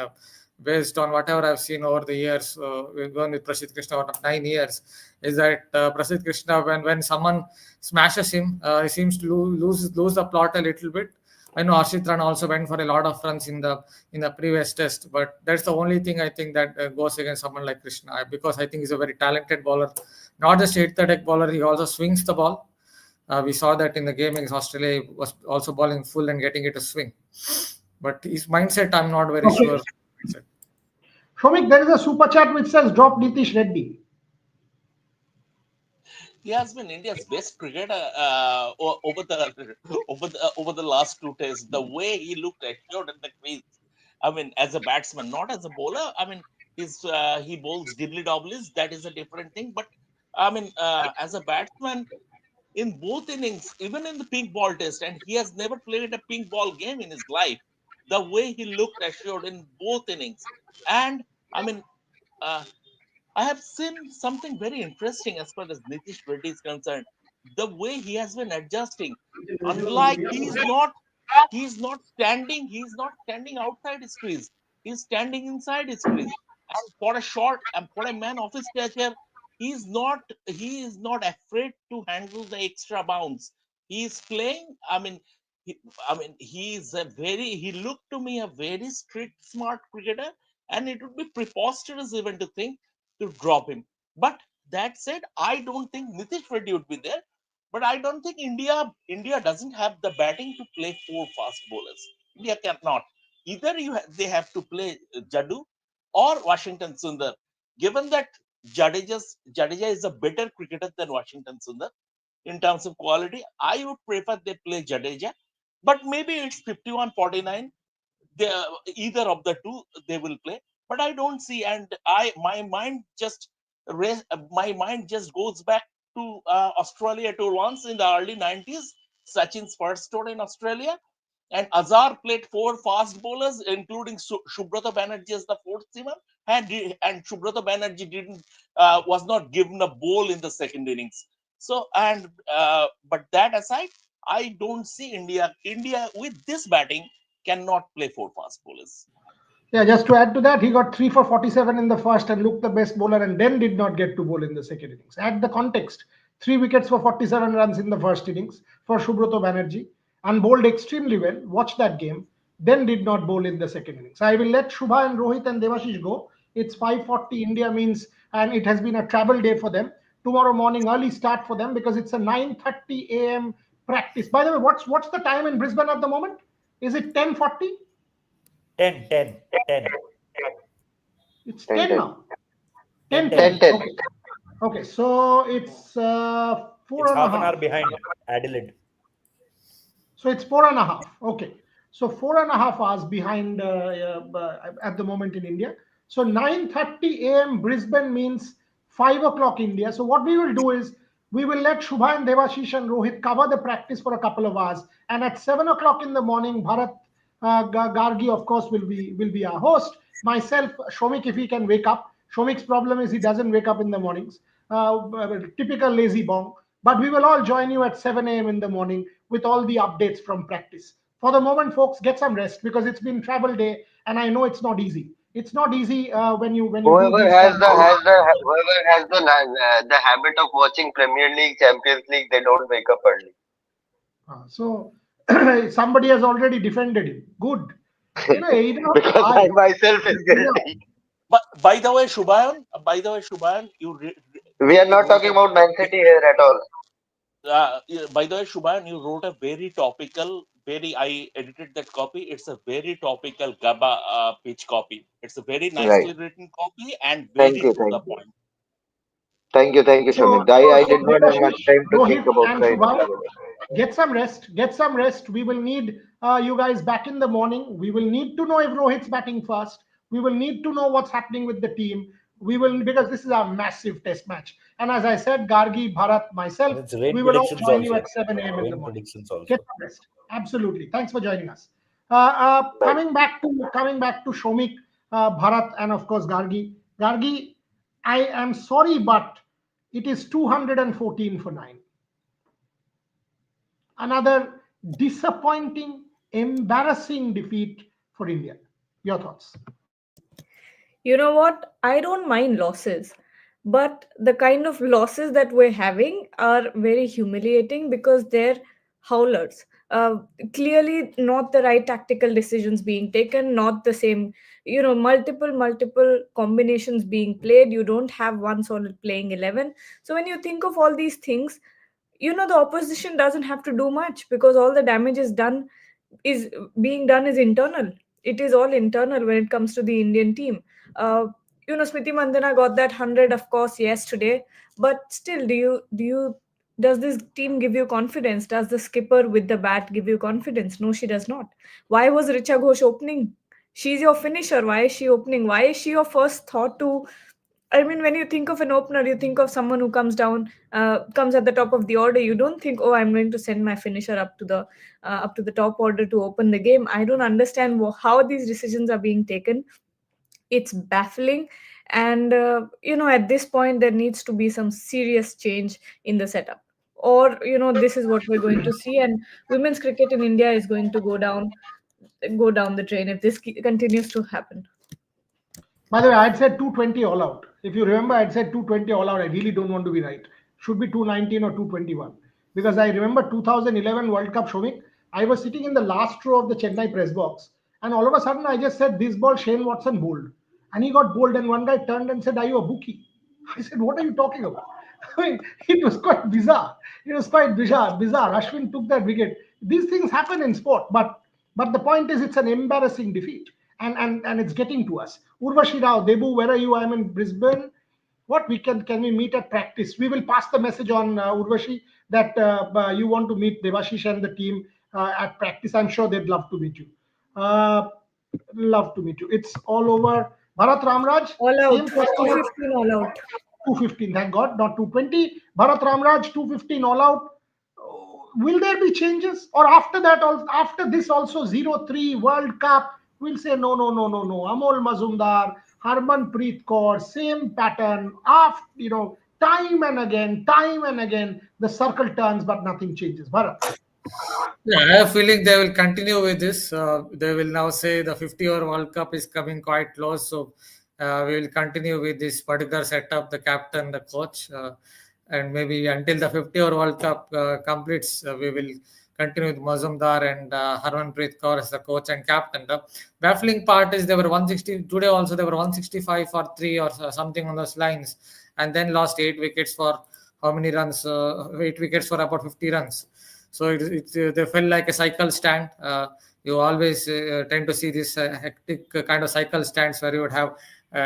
Speaker 7: based on whatever I've seen over the years, we've gone with Prasidh Krishna over 9 years, is that Prasidh Krishna, when someone smashes him, he seems to lose the plot a little bit. I know Harshit Rana also went for a lot of runs in the previous test, but that's the only thing I think that goes against someone like Krishna, because I think he's a very talented bowler. Not just hit the deck bowler, he also swings the ball. We saw that in the game against Australia. He was also bowling full and getting it to swing. But his mindset, I'm not very sure.
Speaker 1: Shomik, there is a super chat which says drop Nitish Reddy.
Speaker 2: He has been India's best cricketer over the last 2 tests. The way he looked assured in the crease. I mean, as a batsman, not as a bowler. I mean, he bowls dibbly dobblies. That is a different thing. But I mean, as a batsman, in both innings, even in the pink ball test, and he has never played a pink ball game in his life. The way he looked assured in both innings, and I mean, I have seen something very interesting as far as Nitish Reddy is concerned. The way he has been adjusting, unlike he's not standing outside his crease. He's standing inside his crease. And for a man of his stature, he is not afraid to handle the extra bounce. He is playing. He looked to me a very strict, smart cricketer, and it would be preposterous even to think to drop him. But that said, I don't think Nitish Reddy would be there. But I don't think India doesn't have the batting to play 4 fast bowlers. India cannot. Either they have to play Jadu or Washington Sundar. Given that Jadeja is a better cricketer than Washington Sundar in terms of quality, I would prefer they play Jadeja. But maybe it's 51-49. Either of the two they will play. But I don't see, and my mind just goes back to Australia tour once in the early 90s, Sachin's first tour in Australia, and Azhar played 4 fast bowlers, including Subrata Banerjee as the 4th seamer, and Subrata Banerjee was not given a bowl in the second innings. So, but that aside, I don't see India with this batting cannot play 4 fast bowlers.
Speaker 1: Yeah, just to add to that, he got 3 for 47 in the first and looked the best bowler, and then did not get to bowl in the second innings. Add the context: 3 wickets for 47 runs in the first innings for Subrata Banerjee, and bowled extremely well. Watch that game. Then did not bowl in the second innings. I will let Shubha and Rohit and Devashish go. It's 5:40 India means, and it has been a travel day for them. Tomorrow morning, early start for them because it's a 9:30 a.m. practice. By the way, what's the time in Brisbane at the moment? Is it 10:40?
Speaker 3: 10.
Speaker 1: It's 10 now. 10. Okay, so it's 4
Speaker 3: It's
Speaker 1: and a
Speaker 3: half an
Speaker 1: half.
Speaker 3: hour behind Adelaide.
Speaker 1: So it's 4.5. Okay, so 4.5 hours behind at the moment in India. So 9:30 a.m. Brisbane means 5 o'clock India. So what we will do is we will let Shubha and Devashish and Rohit cover the practice for a couple of hours, and at 7 o'clock in the morning, Bharat Gargi, of course, will be our host. Myself, Shomik, if he can wake up. Shomik's problem is he doesn't wake up in the mornings. Typical lazy bong. But we will all join you at 7 a.m. in the morning with all the updates from practice. For the moment, folks, get some rest because it's been travel day, and I know it's not easy. It's not easy when you
Speaker 4: Whoever
Speaker 1: do these
Speaker 4: has
Speaker 1: kinds
Speaker 4: the habit of watching Premier League, Champions League, they don't wake up early.
Speaker 1: So somebody has already defended him. Good.
Speaker 4: Because I myself is guilty.
Speaker 2: But by the way, Shubhayan,
Speaker 4: We are not talking about Man City here at all.
Speaker 2: By the way, Shubhan, you wrote a very topical, I edited that copy. It's a very topical GABA pitch copy. It's a very
Speaker 4: Right.
Speaker 2: nicely written copy and
Speaker 4: Thank
Speaker 2: very
Speaker 4: you.
Speaker 2: to the
Speaker 4: Thank you.
Speaker 2: point.
Speaker 4: Thank you,
Speaker 1: So,
Speaker 4: Shamik. I
Speaker 1: so
Speaker 4: did not have much
Speaker 1: Debashish,
Speaker 4: time to think
Speaker 1: Rohit,
Speaker 4: about
Speaker 1: and
Speaker 4: trying to
Speaker 1: Shubham,
Speaker 4: cover it.
Speaker 1: get some rest. Get some rest. We will need you guys back in the morning. We will need to know if Rohit's batting first. We will need to know what's happening with the team. We will, because this is a massive test match. And as I said, Gargi, Bharat,
Speaker 3: And
Speaker 1: myself,
Speaker 3: it's rain
Speaker 1: we will all
Speaker 3: predictions
Speaker 1: join you
Speaker 3: also.
Speaker 1: at 7 a.m. in the
Speaker 3: Rain
Speaker 1: morning.
Speaker 3: predictions
Speaker 1: Get
Speaker 3: also.
Speaker 1: some rest. Absolutely. Thanks for joining us.
Speaker 4: Right.
Speaker 1: Coming back to Shomik, Bharat, and of course Gargi. Gargi, I am sorry, but it is 214 for 9. Another disappointing, embarrassing defeat for India. Your thoughts?
Speaker 6: You know what? I don't mind losses, but the kind of losses that we're having are very humiliating because they're howlers. Clearly, not the right tactical decisions being taken, not the same, multiple combinations being played. You don't have one solid playing 11. So, when you think of all these things, the opposition doesn't have to do much because all the damage is being done is internal. It is all internal when it comes to the Indian team. uh, Smriti Mandhana got that 100, of course, yesterday, but still, does this team give you confidence? Does the skipper with the bat give you confidence? No, she does not. Why was Richa Ghosh opening? She's your finisher. Why is she opening? Why is she your first thought to? I mean, when you think of an opener, you think of someone who comes at the top of the order. You don't think, oh, I'm going to send my finisher up to the top order to open the game. I don't understand how these decisions are being taken. It's baffling, and at this point, there needs to be some serious change in the setup, or this is what we're going to see, and women's cricket in India is going to go down the drain if this continues to happen.
Speaker 1: By the way, I'd said 220 all out. If you remember, I'd said 220 all out. I really don't want to be right. Should be 219 or 221. Because I remember 2011 World Cup, Shomik. I was sitting in the last row of the Chennai press box. And all of a sudden, I just said, this ball, Shane Watson bowled. And he got bowled. And one guy turned and said, are you a bookie? I said, what are you talking about? I mean, it was quite bizarre. It was quite bizarre. Ashwin took that wicket. These things happen in sport. But the point is, it's an embarrassing defeat and it's getting to us. Urvashi Rao, Debu, where are you? I'm in Brisbane. What we can we meet at practice? We will pass the message on Urvashi that you want to meet Devashish and the team at practice. I'm sure they'd love to meet you. Uh, love to meet you. It's all over. Bharat Ramraj,
Speaker 6: All out,
Speaker 1: same question.
Speaker 6: 215 all out.
Speaker 1: 215, thank God, not 220. Bharat Ramraj, 215 all out. Will there be changes? Or after that, after this also 0-3 World Cup, we'll say no. Amol Mazumdar, Harmanpreet Kaur, same pattern. After, time and again, the circle turns, but nothing changes. Bharat.
Speaker 7: Yeah, I have a feeling they will continue with this. They will now say the 50-over World Cup is coming quite close, so we will continue with this particular setup, the captain, the coach, and maybe until the 50-over World Cup completes, we will continue with Mazumdar and Harmanpreet Kaur as the coach and captain. The baffling part is they were 160 today. Also, they were 165 for 3 or something on those lines, and then lost 8 wickets for how many runs? 8 wickets for about 50 runs. So they felt like a cycle stand. You always tend to see this hectic kind of cycle stands where you would have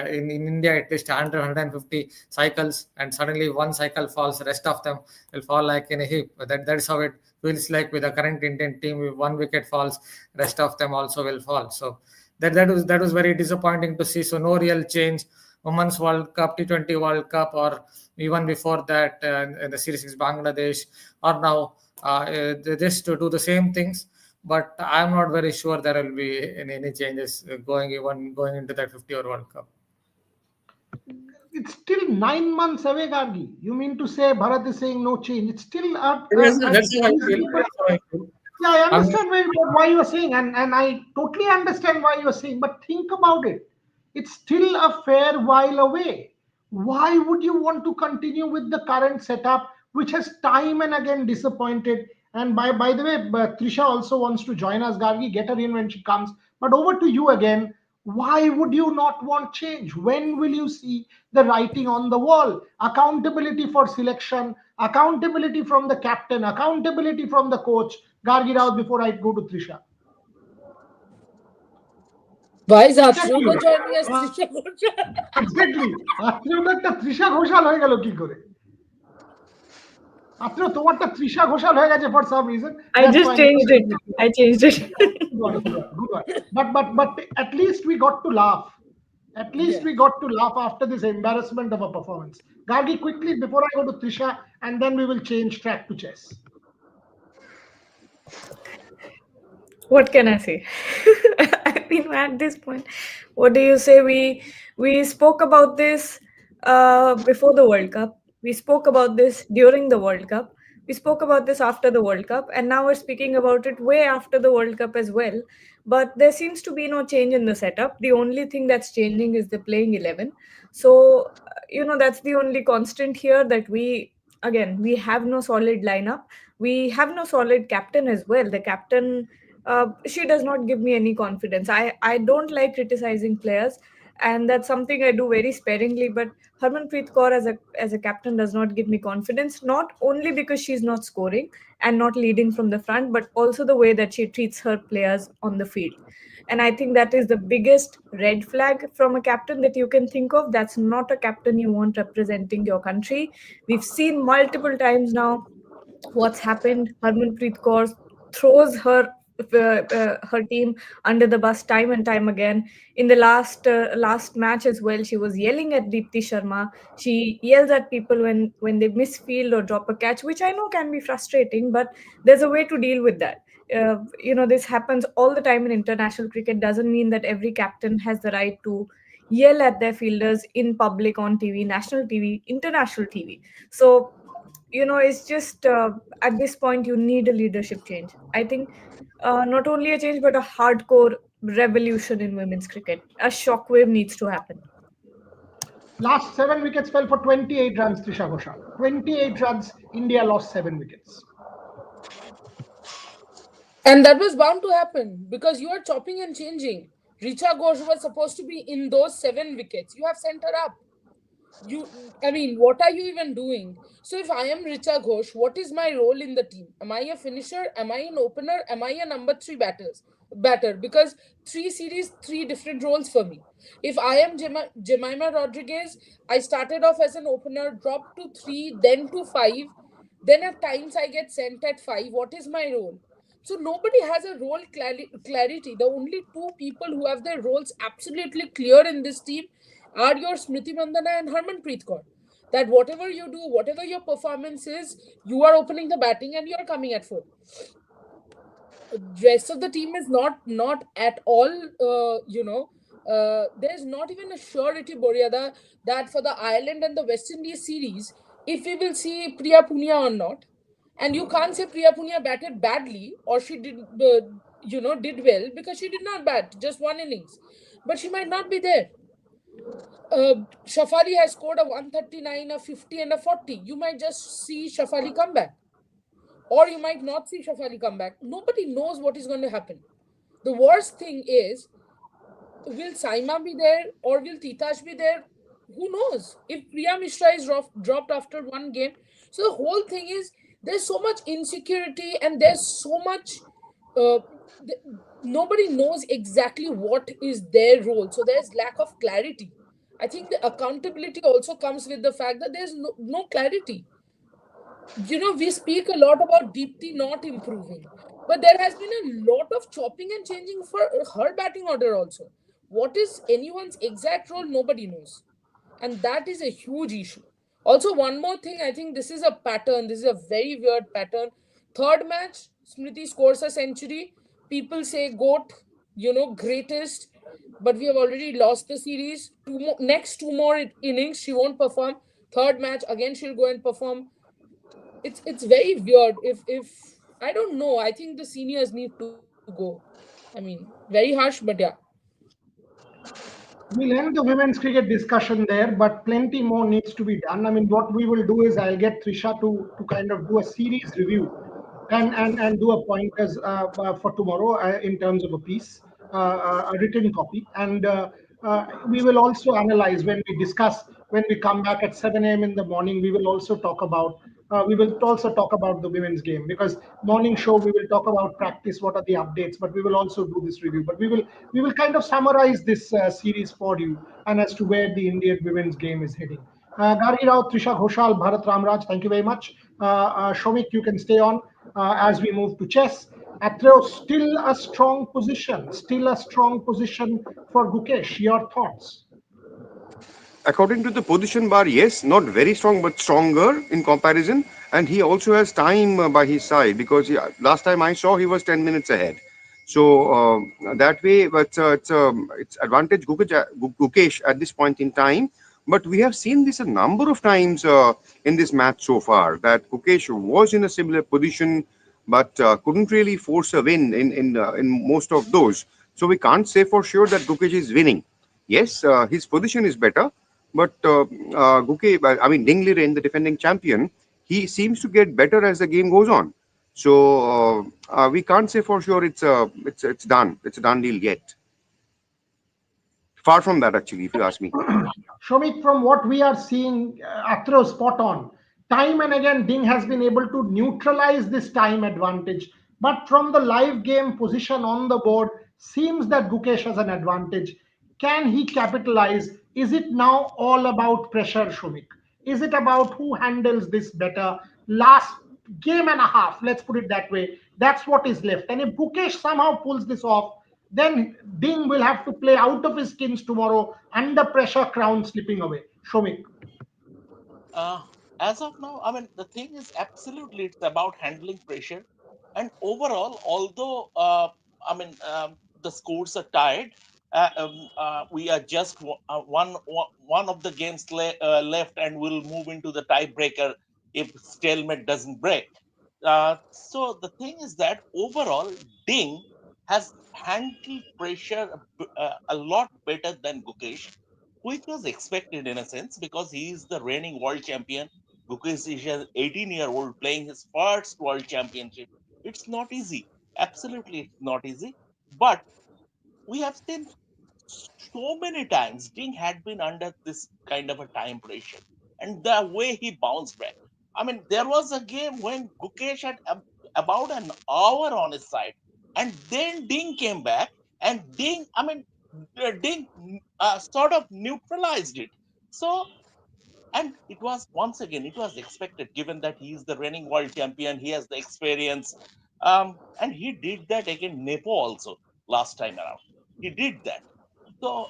Speaker 7: in India at least 100, 150 cycles, and suddenly one cycle falls, the rest of them will fall like in a heap. That's how it feels like with the current Indian team. If one wicket falls, rest of them also will fall. So that was very disappointing to see. So no real change. Women's World Cup, T20 World Cup, or even before that, the series is Bangladesh, or now they just to do the same things. But I'm not very sure there will be any changes going into that 50-over World Cup.
Speaker 1: It's still 9 months away, Gargi. You mean to say Bharat is saying no change? It's still
Speaker 7: That's how I feel. That's how I feel.
Speaker 1: Yeah, I understand why you are saying, and I totally understand why you are saying, but think about it. It's still a fair while away. Why would you want to continue with the current setup, which has time and again disappointed? And by the way, Trisha also wants to join us, Gargi. Get her in when she comes. But over to you again. Why would you not want change? When will you see the writing on the wall? Accountability for selection, accountability from the captain, accountability from the coach. Gargi Rao, before I go to Trisha.
Speaker 8: Why is
Speaker 1: Exactly.
Speaker 8: Afro joining as Trisha Ghoshal?
Speaker 1: Exactly. আপনার একটা তৃষা ঘোষাল হয়ে গেল কি করে? আপনার তোমারটা তৃষা ঘোষাল হয়ে গেছে for some reason.
Speaker 6: I
Speaker 1: That's
Speaker 6: just
Speaker 1: fine.
Speaker 6: changed it. I changed it.
Speaker 1: Good one. But at least we got to laugh. At least
Speaker 8: Yeah.
Speaker 1: we got to laugh after this embarrassment of a performance. Gargi, quickly before I go to Trisha, and then we will change track to chess.
Speaker 6: What can I say? I mean, at this point, what do you say? We spoke about this before the World Cup. We spoke about this during the World Cup. We spoke about this after the World Cup, and now we're speaking about it way after the World Cup as well. But there seems to be no change in the setup. The only thing that's changing is the playing 11. So, that's the only constant here, that we have no solid lineup. We have no solid captain as well. The captain, she does not give me any confidence. I don't like criticizing players, and that's something I do very sparingly. But Harmanpreet Kaur as a captain does not give me confidence. Not only because she's not scoring and not leading from the front, but also the way that she treats her players on the field. And I think that is the biggest red flag from a captain that you can think of. That's not a captain you want representing your country. We've seen multiple times now what's happened. Harmanpreet Kaur throws her team under the bus time and time again. In the last match as well, she was yelling at Deepti Sharma. She yells at people when they misfield or drop a catch, which I know can be frustrating, but there's a way to deal with that. This happens all the time in international cricket. Doesn't mean that every captain has the right to yell at their fielders in public, on TV, national TV, international TV. So it's just at this point you need a leadership change. I think not only a change but a hardcore revolution in women's cricket. A shockwave needs to happen.
Speaker 1: Last 7 wickets fell for 28 runs, Trisha Ghoshal. 28 runs, India lost 7 wickets.
Speaker 8: And that was bound to happen because you are chopping and changing. Richa Ghosh was supposed to be in those 7 wickets. You have sent her up. What are you even doing? So if I am Richa Ghosh, what is my role in the team? Am I a finisher? Am I an opener? Am I a number 3 batter? Because 3 series, 3 different roles for me. If I am Jemima Rodriguez, I started off as an opener, dropped to 3, then to 5. Then at times I get sent at 5. What is my role? So nobody has a role clarity. The only 2 people who have their roles absolutely clear in this team are your Smriti Mandhana and Harmanpreet Kaur. That whatever you do, whatever your performance is, you are opening the batting and you are coming at 4. The rest of the team is not at all, there's not even a surety, Boryada, that for the Ireland and the West Indies series, if we will see Priya Punia or not. And you can't say Priya Punia batted badly or she did well, because she did not bat, just 1 innings. But she might not be there. Shafali has scored a 139, a 50 and a 40. You might just see Shafali come back. Or you might not see Shafali come back. Nobody knows what is going to happen. The worst thing is, will Saima be there or will Titash be there? Who knows? If Priya Mishra is dropped after 1 game. So the whole thing is, there's so much insecurity and there's so much... nobody knows exactly what is their role. So there's lack of clarity. I think the accountability also comes with the fact that there's no clarity. We speak a lot about Deepti not improving, but there has been a lot of chopping and changing for her batting order also. What is anyone's exact role? Nobody knows. And that is a huge issue. Also, one more thing, I think this is a pattern. This is a very weird pattern. Third match, Smriti scores a century. People say GOAT, greatest. But we have already lost the series. Next 2 more innings, she won't perform. Third match, again, she'll go and perform. It's very weird. If I don't know, I think the seniors need to go. Very harsh, but yeah.
Speaker 1: We'll end the women's cricket discussion there, but plenty more needs to be done. What we will do is I'll get Trisha to kind of do a series review and do a pointers for tomorrow in terms of a piece. a written copy, and we will also analyze when we discuss, when we come back at 7 a.m. in the morning. We will also talk about. We will also talk about the women's game, because morning show we will talk about practice, what are the updates, but we will also do this review. But we will kind of summarize this series for you, and as to where the Indian women's game is heading. Gargi Rao, Trisha Ghoshal, Bharat Ramraj, thank you very much. Shomik, you can stay on as we move to chess. Athro, still a strong position for Gukesh. Your thoughts?
Speaker 9: According to the position bar, yes, not very strong, but stronger in comparison. And he also has time by his side, because last time I saw he was 10 minutes ahead. So that way, but it's advantage Gukesh at this point in time. But we have seen this a number of times in this match so far, that Gukesh was in a similar position, but couldn't really force a win in most of those. So we can't say for sure that Gukesh is winning. Yes, his position is better, but I mean, Ding Liren, the defending champion, he seems to get better as the game goes on. So we can't say for sure it's done. It's a done deal yet. Far from that, actually, if you ask me.
Speaker 1: Shomik, from what we are seeing, Athro spot on. Time and again, Ding has been able to neutralize this time advantage. But from the live game position on the board, seems that Gukesh has an advantage. Can he capitalize? Is it now all about pressure, Shomik? Is it about who handles this better? Last game and a half, let's put it that way. That's what is left. And if Gukesh somehow pulls this off, then Ding will have to play out of his skins tomorrow, under pressure, crown slipping away. Shomik.
Speaker 2: Uh, as of now, I mean, the thing is absolutely it's about handling pressure. And overall, although the scores are tied, we are just one of the games left, and we'll move into the tiebreaker if stalemate doesn't break. So the thing is that overall, Ding has handled pressure a lot better than Gukesh, which was expected in a sense, because he is the reigning world champion. Gukesh is an 18-year-old playing his first world championship. It's not easy. Absolutely, it's not easy. But we have seen so many times Ding had been under this kind of a time pressure, and the way he bounced back. I mean, there was a game when Gukesh had about an hour on his side, and then Ding came back, and Ding sort of neutralized it. So, and it was once again, it was expected, given that he is the reigning world champion, he has the experience, and he did that against Nepo also last time around. He did that. So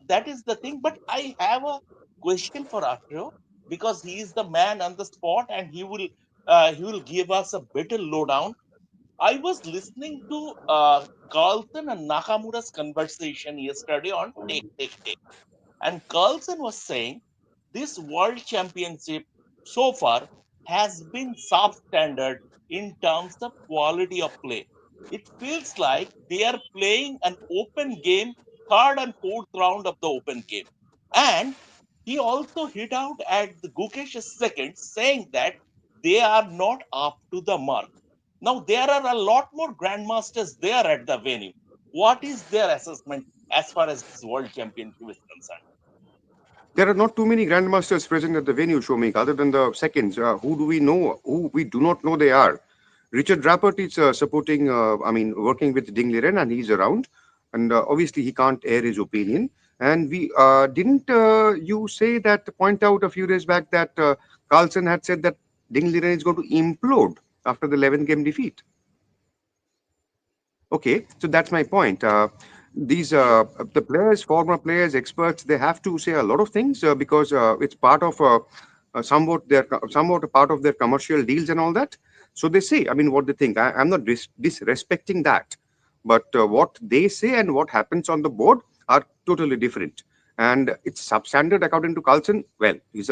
Speaker 2: that is the thing. But I have a question for Akrio, because he is the man on the spot, and he will give us a better lowdown. I was listening to Carlton and Nakamura's conversation yesterday on Take. And Carlson was saying this world championship so far has been substandard in terms of quality of play. It feels like they are playing an open game, third and fourth round of the open game. And he also hit out at the Gukesh's second, saying that they are not up to the mark. Now, there are a lot more grandmasters there at the venue. What is their assessment as far as this world championship is concerned?
Speaker 9: There are not too many grandmasters present at the venue, Shomik, other than the seconds. Who do we know? Who we do not know they are. Richard Rappert is supporting, working with Ding Liren, and he's around. And obviously, he can't air his opinion. And we didn't you say that, point out a few days back that Carlson had said that Ding Liren is going to implode after the 11-game defeat. Okay, so that's my point. These the players, former players, experts, they have to say a lot of things because it's part of somewhat a part of their commercial deals and all that. So they say, I mean, what they think. I'm not disrespecting that, but what they say and what happens on the board are totally different. And it's substandard according to Carlson. Well, he's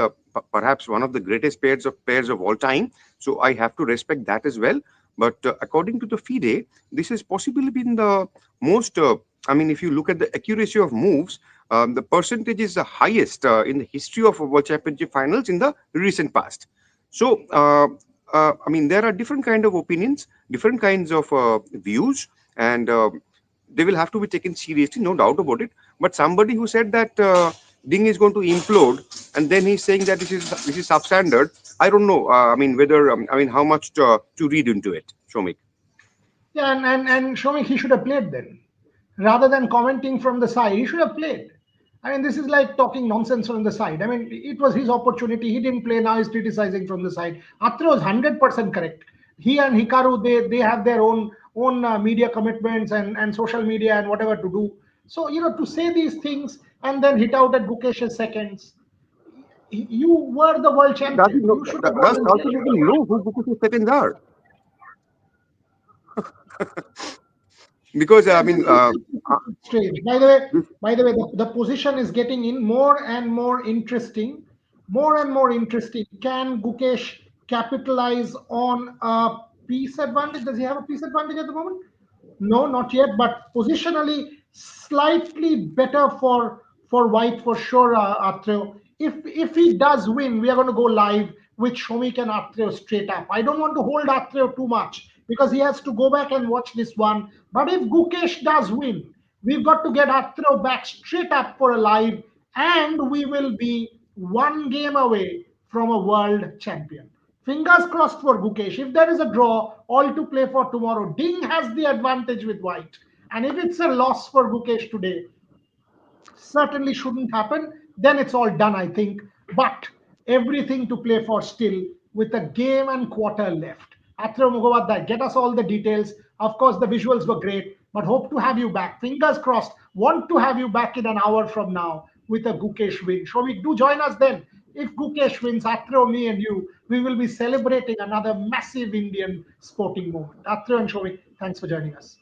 Speaker 9: perhaps one of the greatest pairs of all time. So I have to respect that as well. But according to the FIDE, this has possibly been the most, if you look at the accuracy of moves, the percentage is the highest in the history of World Championship finals in the recent past. So, there are different kind of opinions, different kinds of views, and they will have to be taken seriously, no doubt about it. But somebody who said that Ding is going to implode, and then he's saying that this is substandard. I don't know. I mean, whether I mean how much to read into it, Shomik.
Speaker 1: Yeah, and Shomik, he should have played then. Rather than commenting from the side, he should have played. I mean, this is like talking nonsense from the side. I mean, it was his opportunity. He didn't play. Now he's criticizing from the side. Atre was 100% correct. He and Hikaru, they have their own media commitments and social media and whatever to do. So, to say these things and then hit out at Gukesh's seconds, you were the world
Speaker 9: Does he
Speaker 1: champion.
Speaker 9: know,
Speaker 1: You should have
Speaker 9: does
Speaker 1: gone
Speaker 9: Carlton even know who Gukesh's seconds are? Because I
Speaker 1: Yeah,
Speaker 9: mean,
Speaker 1: this is strange. By the way, the position is getting in more and more interesting. More and more interesting. Can Gukesh capitalize on a piece advantage? Does he have a piece advantage at the moment? No, not yet. But positionally, slightly better for White for sure. Atreo. If he does win, we are going to go live with Shomik and Atreo straight up. I don't want to hold Atreo too much because he has to go back and watch this one. But if Gukesh does win, we've got to get Atreo back straight up for a live, and we will be one game away from a world champion. Fingers crossed for Gukesh. If there is a draw, all to play for tomorrow. Ding has the advantage with White. And if it's a loss for Gukesh today, certainly shouldn't happen, then it's all done, I think. But everything to play for still with a game and quarter left. Atreo Mughawadai, get us all the details. Of course, the visuals were great, but hope to have you back. Fingers crossed. Want to have you back in an hour from now with a Gukesh win. Shomik, do join us then. If Gukesh wins, Atreo, me and you, we will be celebrating another massive Indian sporting moment. Atreo and Shomik, thanks for joining us.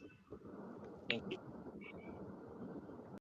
Speaker 2: Thank you.